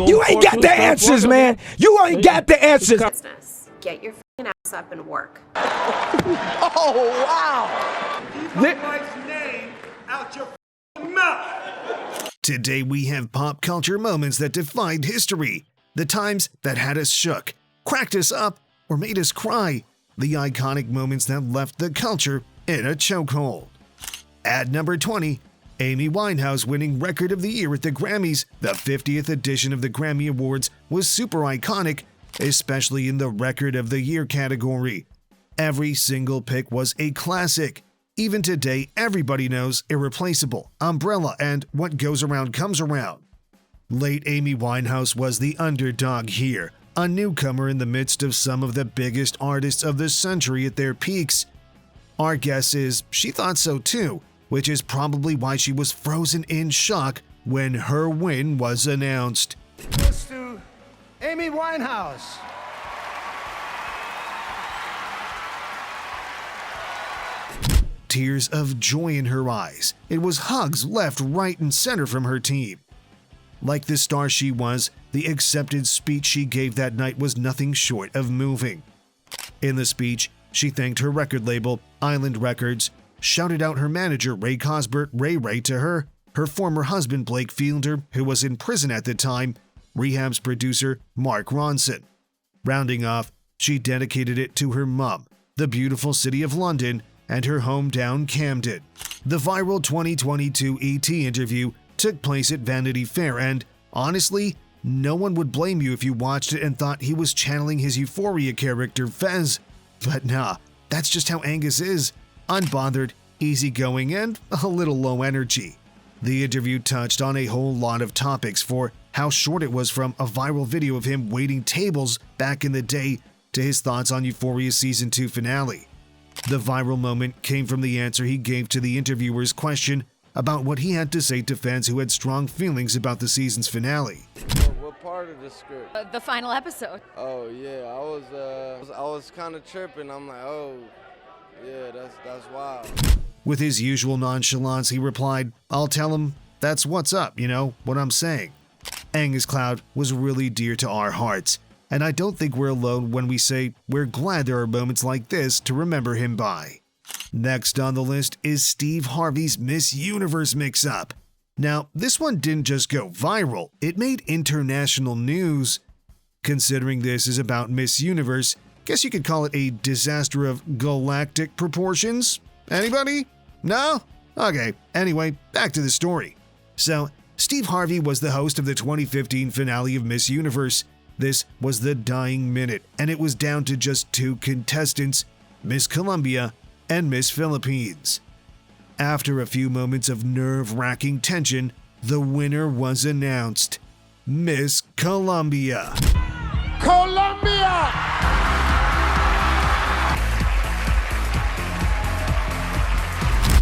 You ain't got the answers, man. You ain't got the answers. Business. Get your f***ing ass up and work. Oh, wow. Keep my wife's name out your f***ing mouth. Today we have pop culture moments that defined history. The times that had us shook, cracked us up, or made us cry. The iconic moments that left the culture in a chokehold. At number 20, Amy Winehouse winning Record of the Year at the Grammys. The 50th edition of the Grammy Awards was super iconic, especially in the Record of the Year category. Every single pick was a classic. Even today, everybody knows Irreplaceable, Umbrella, and What Goes Around Comes Around. Late Amy Winehouse was the underdog here, a newcomer in the midst of some of the biggest artists of the century at their peaks. Our guess is she thought so too, which is probably why she was frozen in shock when her win was announced. Goes to Amy Winehouse. Tears of joy in her eyes. It was hugs left, right, and center from her team. Like the star she was, the acceptance speech she gave that night was nothing short of moving. In the speech, she thanked her record label, Island Records, shouted out her manager Ray Cosbert, Ray to her former husband Blake Fielder, who was in prison at the time, Rehab's producer Mark Ronson. Rounding off, she dedicated it to her mom, the beautiful city of London, and her hometown Camden. The viral 2022 ET interview took place at Vanity Fair, and honestly, no one would blame you if you watched it and thought he was channeling his Euphoria character Fez. But nah, that's just how Angus is. Unbothered, easygoing, and a little low energy. The interview touched on a whole lot of topics, for how short it was from a viral video of him waiting tables back in the day to his thoughts on Euphoria's Season 2 finale. The viral moment came from the answer he gave to the interviewer's question about what he had to say to fans who had strong feelings about the season's finale. What part of the script? The final episode. Oh yeah, I was kind of tripping. I'm like, oh, yeah, that's wild. With his usual nonchalance, he replied, "I'll tell him that's what's up, you know, what I'm saying." Angus Cloud was really dear to our hearts, and I don't think we're alone when we say we're glad there are moments like this to remember him by. Next on the list is Steve Harvey's Miss Universe mix-up. Now, this one didn't just go viral, it made international news. Considering this is about Miss Universe, guess you could call it a disaster of galactic proportions? Anybody? No? Okay, anyway, back to the story. So, Steve Harvey was the host of the 2015 finale of Miss Universe. This was the dying minute, and it was down to just two contestants, Miss Colombia and Miss Philippines. After a few moments of nerve-wracking tension, the winner was announced: Miss Colombia. Colombia!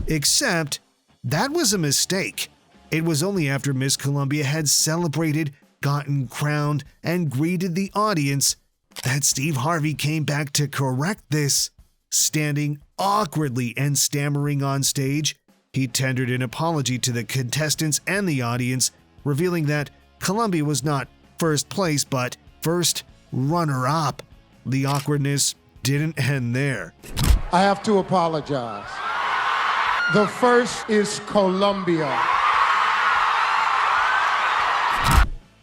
Except, that was a mistake. It was only after Miss Colombia had celebrated, gotten crowned, and greeted the audience that Steve Harvey came back to correct this. Standing awkwardly and stammering on stage, he tendered an apology to the contestants and the audience, revealing that Colombia was not first place but first runner-up. The awkwardness didn't end there. I have to apologize. The first is Colombia.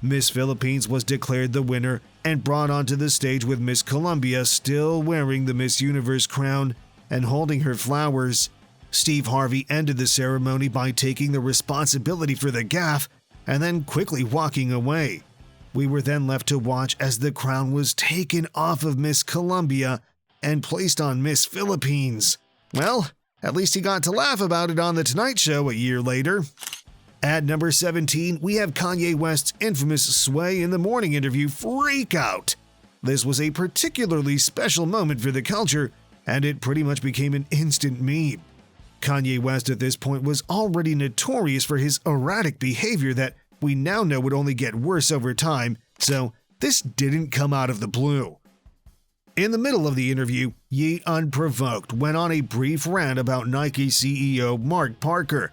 Miss Philippines was declared the winner and brought onto the stage with Miss Colombia still wearing the Miss Universe crown and holding her flowers. Steve Harvey ended the ceremony by taking the responsibility for the gaffe and then quickly walking away. We were then left to watch as the crown was taken off of Miss Colombia and placed on Miss Philippines. Well, at least he got to laugh about it on The Tonight Show a year later. At number 17, we have Kanye West's infamous Sway in the Morning interview freak out. This was a particularly special moment for the culture, and it pretty much became an instant meme. Kanye West at this point was already notorious for his erratic behavior that we now know would only get worse over time, so this didn't come out of the blue. In the middle of the interview, Ye unprovoked went on a brief rant about Nike CEO Mark Parker,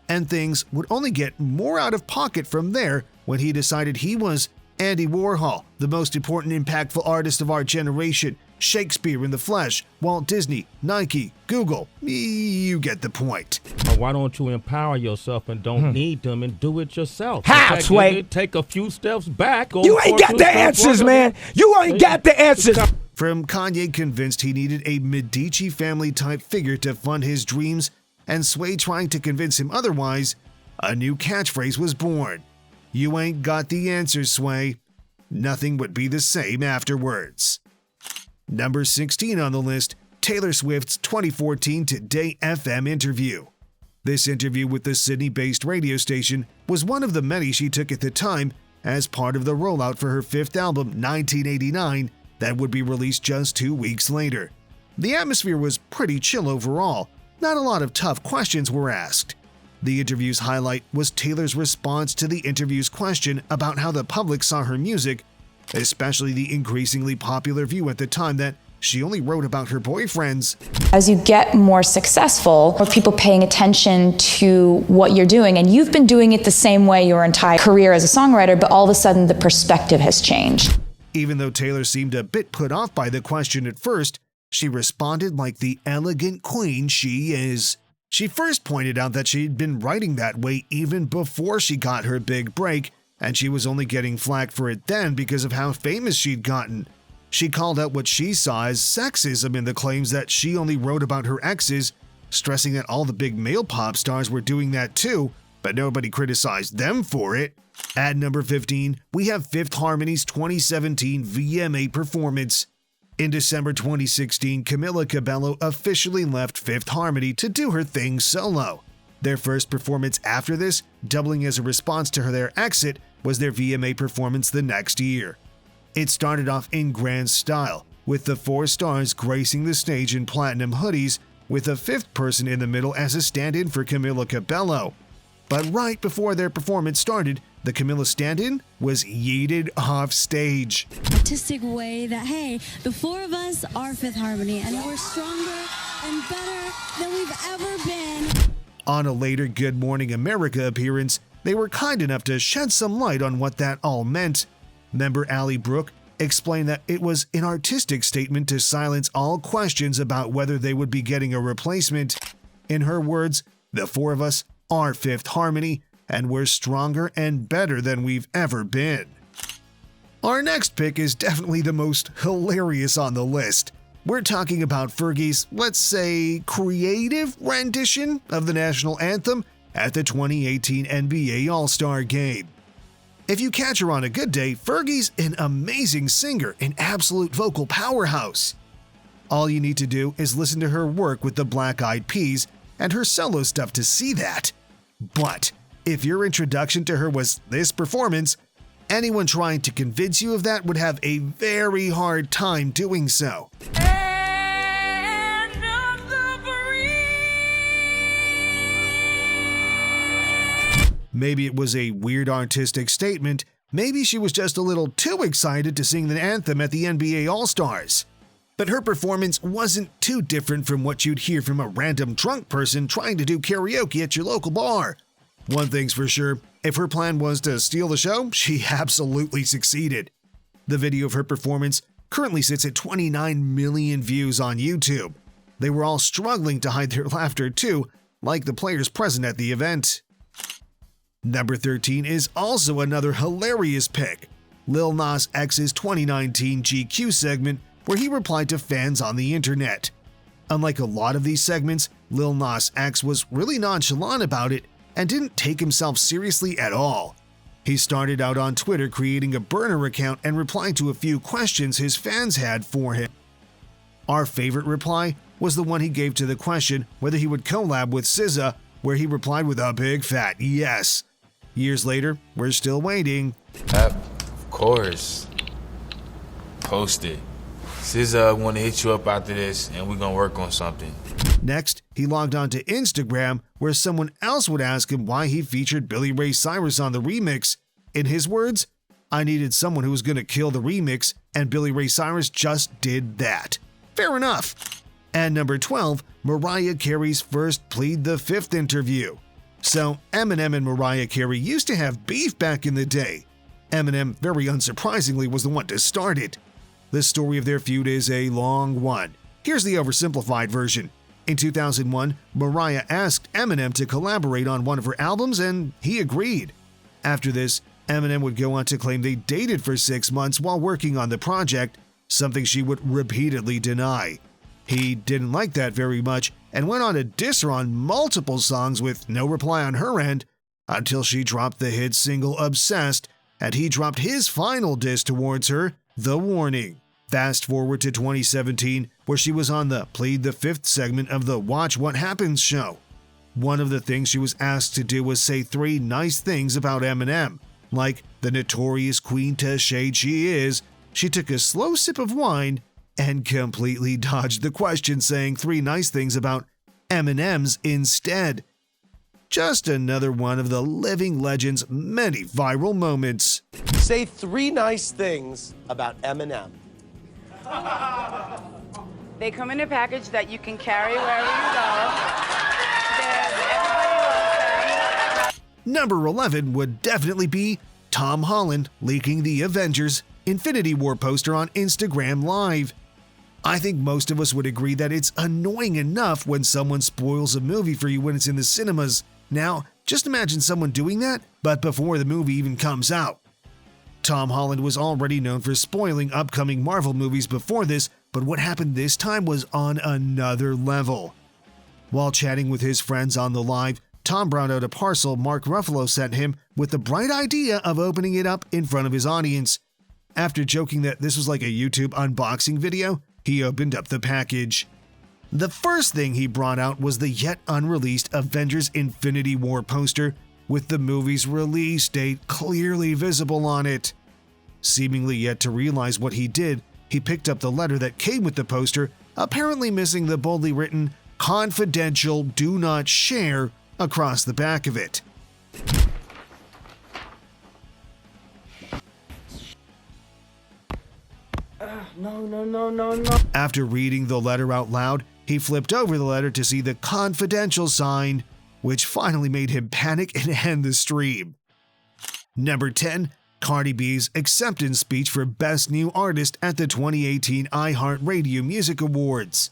and things would only get more out of pocket from there when he decided he was Andy Warhol, the most important impactful artist of our generation, Shakespeare in the flesh, Walt Disney, Nike, Google. You get the point. Why don't you empower yourself and don't need them and do it yourself? How, Sway? Take a few steps back. You ain't got the answers, man. You ain't got the answers. From Kanye convinced he needed a Medici family-type figure to fund his dreams, and Sway trying to convince him otherwise, a new catchphrase was born. You ain't got the answers, Sway. Nothing would be the same afterwards. Number 16 on the list, Taylor Swift's 2014 Today FM interview. This interview with the Sydney-based radio station was one of the many she took at the time as part of the rollout for her fifth album, 1989, that would be released just 2 weeks later. The atmosphere was pretty chill overall. Not a lot of tough questions were asked. The interview's highlight was Taylor's response to the interview's question about how the public saw her music, especially the increasingly popular view at the time that she only wrote about her boyfriends. As you get more successful, more people paying attention to what you're doing, and you've been doing it the same way your entire career as a songwriter, but all of a sudden the perspective has changed. Even though Taylor seemed a bit put off by the question at first, she responded like the elegant queen she is. She first pointed out that she'd been writing that way even before she got her big break, and she was only getting flack for it then because of how famous she'd gotten. She called out what she saw as sexism in the claims that she only wrote about her exes, stressing that all the big male pop stars were doing that too, but nobody criticized them for it. At number 15, we have Fifth Harmony's 2017 VMA performance. In December 2016, Camila Cabello officially left Fifth Harmony to do her thing solo. Their first performance after this, doubling as a response to their exit, was their VMA performance the next year. It started off in grand style, with the 4 stars gracing the stage in platinum hoodies, with a 5th person in the middle as a stand-in for Camila Cabello. But right before their performance started, the Camila stand-in was yeeted off stage. Artistic way that, hey, the 4 of us are Fifth Harmony, and we're stronger and better than we've ever been. On a later Good Morning America appearance, they were kind enough to shed some light on what that all meant. Member Allie Brooke explained that it was an artistic statement to silence all questions about whether they would be getting a replacement. In her words, the 4 of us are Fifth Harmony, and we're stronger and better than we've ever been. Our next pick is definitely the most hilarious on the list. We're talking about Fergie's, let's say, creative rendition of the national anthem at the 2018 NBA All-Star Game. If you catch her on a good day, Fergie's an amazing singer, an absolute vocal powerhouse. All you need to do is listen to her work with the Black Eyed Peas and her solo stuff to see that. But if your introduction to her was this performance, anyone trying to convince you of that would have a very hard time doing so. Maybe it was a weird artistic statement, maybe she was just a little too excited to sing the anthem at the NBA All-Stars. But her performance wasn't too different from what you'd hear from a random drunk person trying to do karaoke at your local bar. One thing's for sure, if her plan was to steal the show, she absolutely succeeded. The video of her performance currently sits at 29 million views on YouTube. They were all struggling to hide their laughter too, like the players present at the event. Number 13 is also another hilarious pick, Lil Nas X's 2019 GQ segment where he replied to fans on the internet. Unlike a lot of these segments, Lil Nas X was really nonchalant about it and didn't take himself seriously at all. He started out on Twitter creating a burner account and replying to a few questions his fans had for him. Our favorite reply was the one he gave to the question whether he would collab with SZA, where he replied with a big fat yes. Years later, we're still waiting. Of course. Post it. SZA want to hit you up after this, and we're going to work on something. Next, he logged on to Instagram, where someone else would ask him why he featured Billy Ray Cyrus on the remix. In his words, I needed someone who was going to kill the remix, and Billy Ray Cyrus just did that. Fair enough. And number 12, Mariah Carey's first Plead the Fifth interview. So, Eminem and Mariah Carey used to have beef back in the day. Eminem, very unsurprisingly, was the one to start it. The story of their feud is a long one. Here's the oversimplified version. In 2001, Mariah asked Eminem to collaborate on one of her albums, and he agreed. After this, Eminem would go on to claim they dated for 6 months while working on the project, something she would repeatedly deny. He didn't like that very much and went on to diss her on multiple songs with no reply on her end until she dropped the hit single Obsessed, and he dropped his final diss towards her, The Warning. Fast forward to 2017, where she was on the Plead the Fifth segment of the Watch What Happens show. One of the things she was asked to do was say 3 nice things about Eminem, like the notorious queen to shade she is. She took a slow sip of wine and completely dodged the question, saying 3 nice things about M&M's instead. Just another one of the living legend's many viral moments. Say 3 nice things about M&M. They come in a package that you can carry wherever you go. Everybody loves them. Number 11 would definitely be Tom Holland leaking the Avengers Infinity War poster on Instagram Live. I think most of us would agree that it's annoying enough when someone spoils a movie for you when it's in the cinemas. Now, just imagine someone doing that, but before the movie even comes out. Tom Holland was already known for spoiling upcoming Marvel movies before this, but what happened this time was on another level. While chatting with his friends on the live, Tom brought out a parcel Mark Ruffalo sent him with the bright idea of opening it up in front of his audience. After joking that this was like a YouTube unboxing video, he opened up the package. The first thing he brought out was the yet unreleased Avengers Infinity War poster with the movie's release date clearly visible on it. Seemingly yet to realize what he did, he picked up the letter that came with the poster, apparently missing the boldly written "Confidential, do not share" across the back of it. No. After reading the letter out loud, he flipped over the letter to see the confidential sign, which finally made him panic and end the stream. Number 10. Cardi B's acceptance speech for Best New Artist at the 2018 iHeartRadio Music Awards.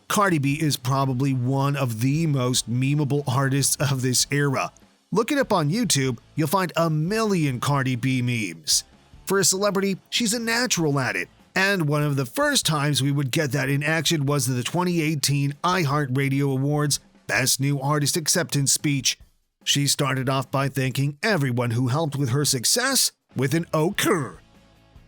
Cardi B is probably one of the most memeable artists of this era. Look it up on YouTube, you'll find a million Cardi B memes. For a celebrity, she's a natural at it, and one of the first times we would get that in action was the 2018 iHeartRadio Awards Best New Artist Acceptance speech. She started off by thanking everyone who helped with her success with an "okay."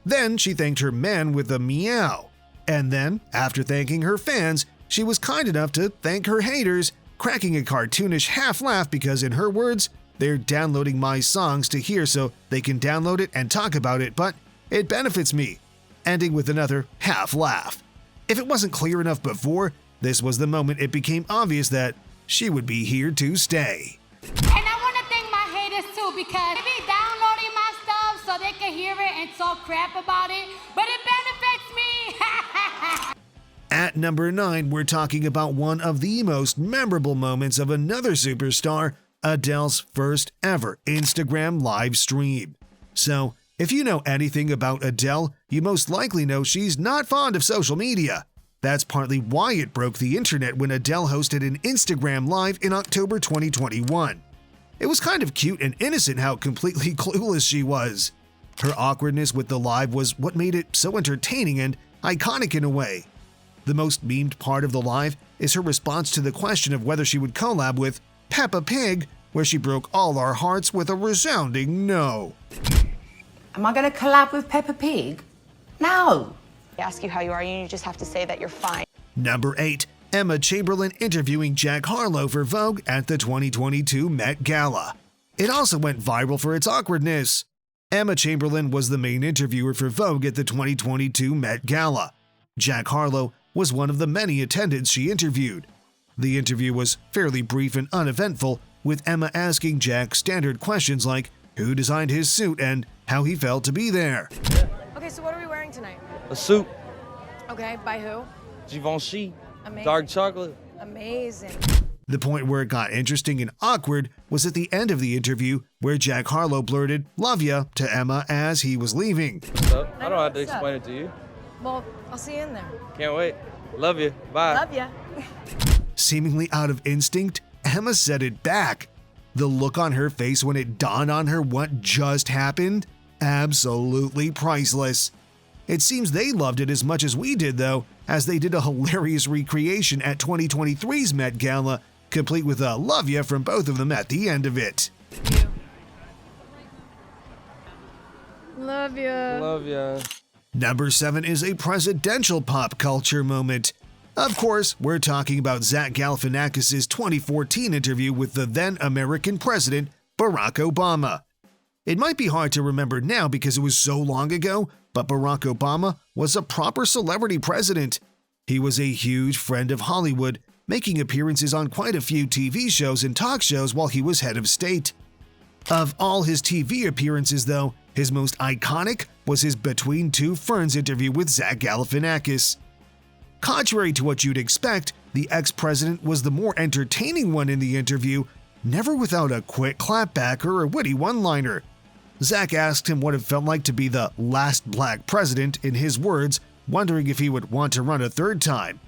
Then she thanked her man with a meow. And then, after thanking her fans, she was kind enough to thank her haters, cracking a cartoonish half laugh because, in her words, they're downloading my songs to hear so they can download it and talk about it, but it benefits me, ending with another half laugh. If it wasn't clear enough before, this was the moment it became obvious that she would be here to stay. And I want to thank my haters too, because they be downloading my stuff so they can hear it and talk crap about it, but it benefits me. At number 9, we're talking about one of the most memorable moments of another superstar, Adele's first ever Instagram live stream. So, if you know anything about Adele, you most likely know she's not fond of social media. That's partly why it broke the internet when Adele hosted an Instagram Live in October 2021. It was kind of cute and innocent how completely clueless she was. Her awkwardness with the live was what made it so entertaining and iconic in a way. The most memed part of the live is her response to the question of whether she would collab with Peppa Pig, where she broke all our hearts with a resounding no. Am I going to collab with Peppa Pig? No. They ask you how you are, and you just have to say that you're fine. Number 8. Emma Chamberlain interviewing Jack Harlow for Vogue at the 2022 Met Gala. It also went viral for its awkwardness. Emma Chamberlain was the main interviewer for Vogue at the 2022 Met Gala. Jack Harlow was one of the many attendants she interviewed. The interview was fairly brief and uneventful, with Emma asking Jack standard questions like who designed his suit and how he felt to be there. Okay, so what are we wearing tonight? A suit. Okay, by who? Givenchy. Amazing. Dark chocolate. Amazing. The point where it got interesting and awkward was at the end of the interview, where Jack Harlow blurted "love ya" to Emma as he was leaving. What's up? I don't have to explain it to you. Well, I'll see you in there. Can't wait. Love you. Bye. Love ya. Seemingly out of instinct, Emma said it back. The look on her face when it dawned on her what just happened? Absolutely priceless. It seems they loved it as much as we did, though, as they did a hilarious recreation at 2023's Met Gala, complete with a "love ya" from both of them at the end of it. Love ya. Love ya. Number 7 is a presidential pop culture moment. Of course, we're talking about Zach Galifianakis' 2014 interview with the then American president, Barack Obama. It might be hard to remember now because it was so long ago, but Barack Obama was a proper celebrity president. He was a huge friend of Hollywood, making appearances on quite a few TV shows and talk shows while he was head of state. Of all his TV appearances, though, his most iconic was his Between Two Ferns interview with Zach Galifianakis. Contrary to what you'd expect, the ex-president was the more entertaining one in the interview, never without a quick clapback or a witty one-liner. Zach asked him what it felt like to be the last black president, in his words, wondering if he would want to run a third time.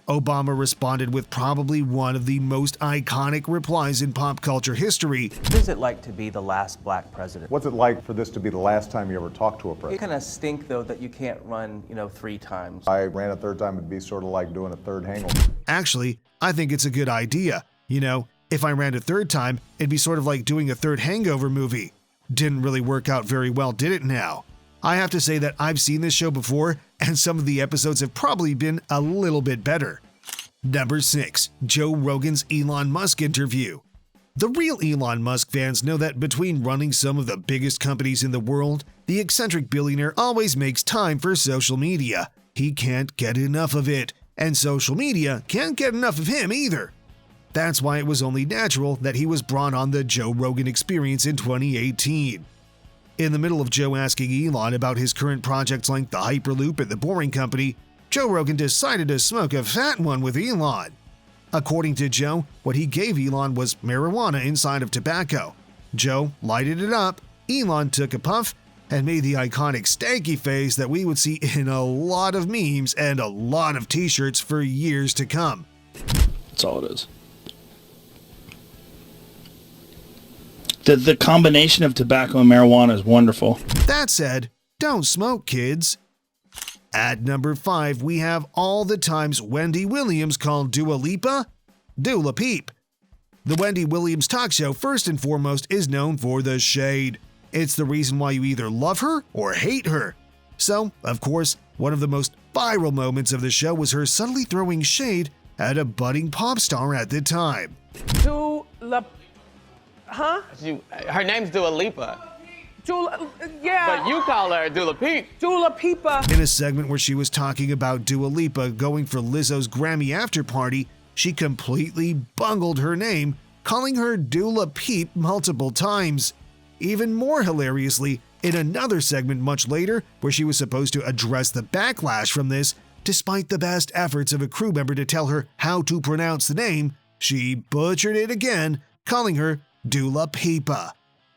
Obama responded with probably one of the most iconic replies in pop culture history. What is it like to be the last black president? What's it like for this to be the last time you ever talked to a It president? kind of stink, though, that you can't run, 3 times. I ran a third time, it'd be sort of like doing a third hangover. Actually, I think it's a good idea. If I ran a third time, it'd be sort of like doing a third Hangover movie. Didn't really work out very well, did it now? I have to say that I've seen this show before, and some of the episodes have probably been a little bit better. Number 6. Joe Rogan's Elon Musk interview. The real Elon Musk fans know that between running some of the biggest companies in the world, the eccentric billionaire always makes time for social media. He can't get enough of it, and social media can't get enough of him either. That's why it was only natural that he was brought on the Joe Rogan Experience in 2018. In the middle of Joe asking Elon about his current projects like the Hyperloop and the Boring Company, Joe Rogan decided to smoke a fat one with Elon. According to Joe, what he gave Elon was marijuana inside of tobacco. Joe lighted it up, Elon took a puff, and made the iconic stanky face that we would see in a lot of memes and a lot of t-shirts for years to come. That's all it is. The combination of tobacco and marijuana is wonderful. That said, don't smoke, kids. At number 5, we have all the times Wendy Williams called Dua Lipa Dula Peep. The Wendy Williams talk show, first and foremost, is known for the shade. It's the reason why you either love her or hate her. So, of course, one of the most viral moments of the show was her subtly throwing shade at a budding pop star at the time. Huh? Her name's Dua Lipa. Yeah. But you call her Dula Peep. Dula Peepa. In a segment where she was talking about Dua Lipa going for Lizzo's Grammy after party, she completely bungled her name, calling her Dula Peep multiple times. Even more hilariously, in another segment much later, where she was supposed to address the backlash from this, despite the best efforts of a crew member to tell her how to pronounce the name, she butchered it again, calling her Dula Peepa.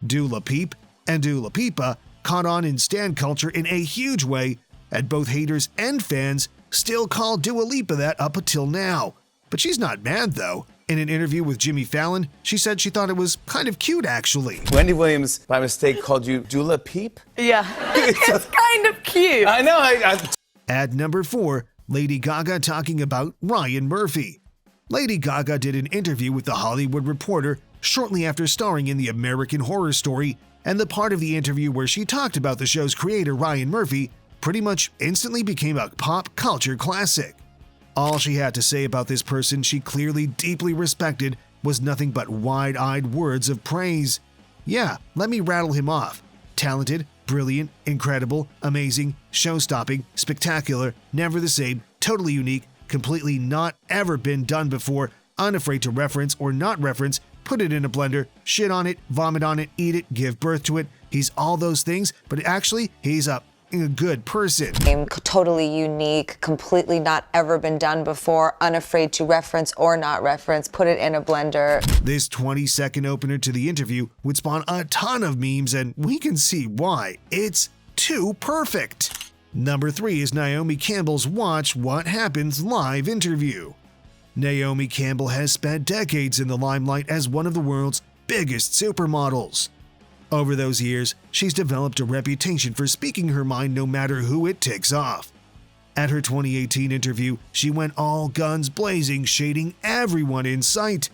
Dula Peep and Dula Peepa caught on in stan culture in a huge way, and both haters and fans still call Dua Lipa that up until now. But she's not mad though. In an interview with Jimmy Fallon, she said she thought it was kind of cute actually. Wendy Williams, by mistake, called you Dula Peep? Yeah. It's kind of cute. I know. At number 4, Lady Gaga talking about Ryan Murphy. Lady Gaga did an interview with The Hollywood Reporter shortly after starring in the American Horror Story, and the part of the interview where she talked about the show's creator Ryan Murphy pretty much instantly became a pop culture classic. All she had to say about this person she clearly deeply respected was nothing but wide-eyed words of praise. Yeah, let me rattle him off. Talented, brilliant, incredible, amazing, show-stopping, spectacular, never the same, totally unique, completely not ever been done before, unafraid to reference or not reference, put it in a blender, shit on it, vomit on it, eat it, give birth to it. He's all those things, but actually, he's a a good person. Totally unique, completely not ever been done before, unafraid to reference or not reference, put it in a blender. This 20-second opener to the interview would spawn a ton of memes, and we can see why. It's too perfect. Number 3 is Naomi Campbell's Watch What Happens live interview. Naomi Campbell has spent decades in the limelight as one of the world's biggest supermodels. Over those years, she's developed a reputation for speaking her mind no matter who it ticks off. At her 2018 interview, she went all guns blazing, shading everyone in sight.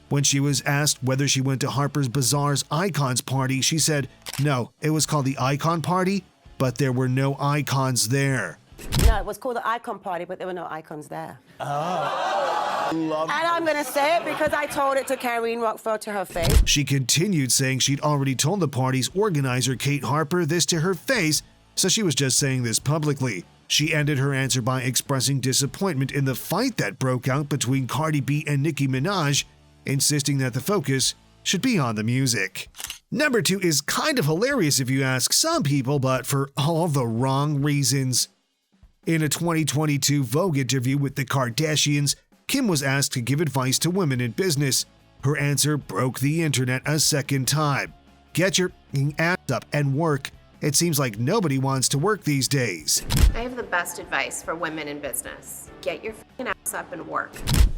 When she was asked whether she went to Harper's Bazaar's Icons Party, she said, no, it was called the Icon Party, but there were no icons there. No, it was called the Icon Party, but there were no icons there. Oh. And I'm going to say it because I told it to Karine Rockford to her face. She continued saying she'd already told the party's organizer, Kate Harper, this to her face, so she was just saying this publicly. She ended her answer by expressing disappointment in the fight that broke out between Cardi B and Nicki Minaj, insisting that the focus should be on the music. Number 2 is kind of hilarious if you ask some people, but for all the wrong reasons. In a 2022 Vogue interview with the Kardashians, Kim was asked to give advice to women in business. Her answer broke the internet a second time. Get your ass up and work. It seems like nobody wants to work these days. I have the best advice for women in business. Get your ass up and work.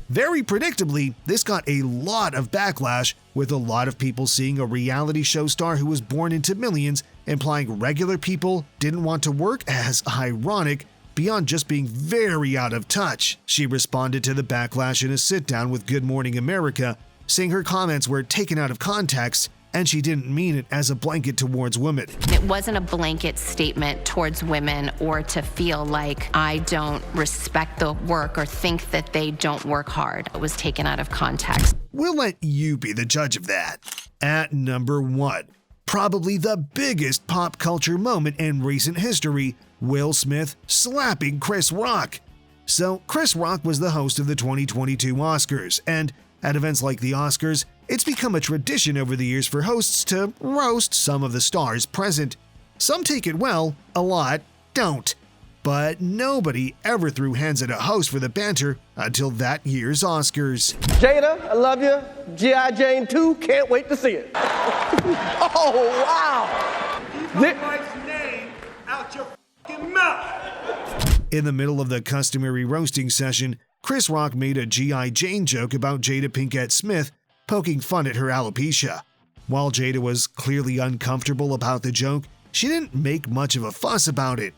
Very predictably, this got a lot of backlash, with a lot of people seeing a reality show star who was born into millions, implying regular people didn't want to work as ironic, beyond just being very out of touch. She responded to the backlash in a sit-down with Good Morning America, saying her comments were taken out of context and she didn't mean it as a blanket towards women. It wasn't a blanket statement towards women or to feel like I don't respect the work or think that they don't work hard. It was taken out of context. We'll let you be the judge of that. At number 1, probably the biggest pop culture moment in recent history, Will Smith slapping Chris Rock. So Chris Rock was the host of the 2022 Oscars, and at events like the Oscars, it's become a tradition over the years for hosts to roast some of the stars present. Some take it well, a lot don't. But nobody ever threw hands at a host for the banter until that year's Oscars. Jada, I love you. G.I. Jane 2, can't wait to see it. Oh, wow. Keep my wife's name out your fucking mouth. In the middle of the customary roasting session, Chris Rock made a G.I. Jane joke about Jada Pinkett Smith, poking fun at her alopecia. While Jada was clearly uncomfortable about the joke, she didn't make much of a fuss about it.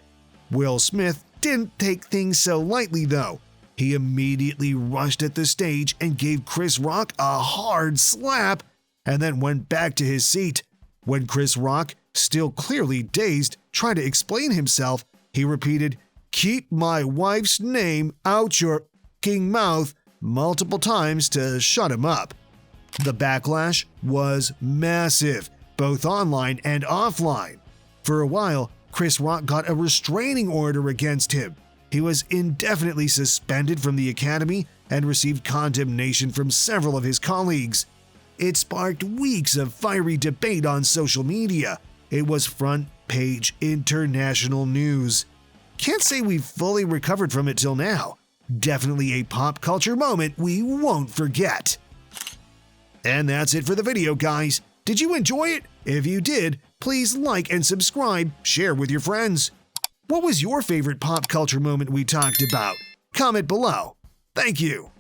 Will Smith didn't take things so lightly though. He immediately rushed at the stage and gave Chris Rock a hard slap and then went back to his seat. When Chris Rock, still clearly dazed, tried to explain himself, he repeated, "Keep my wife's name out your f***ing mouth," multiple times to shut him up. The backlash was massive, both online and offline. For a while, Chris Rock got a restraining order against him. He was indefinitely suspended from the Academy and received condemnation from several of his colleagues. It sparked weeks of fiery debate on social media. It was front-page international news. Can't say we've fully recovered from it till now. Definitely a pop culture moment we won't forget. And that's it for the video, guys. Did you enjoy it? If you did, please like and subscribe, share with your friends. What was your favorite pop culture moment we talked about? Comment below. Thank you.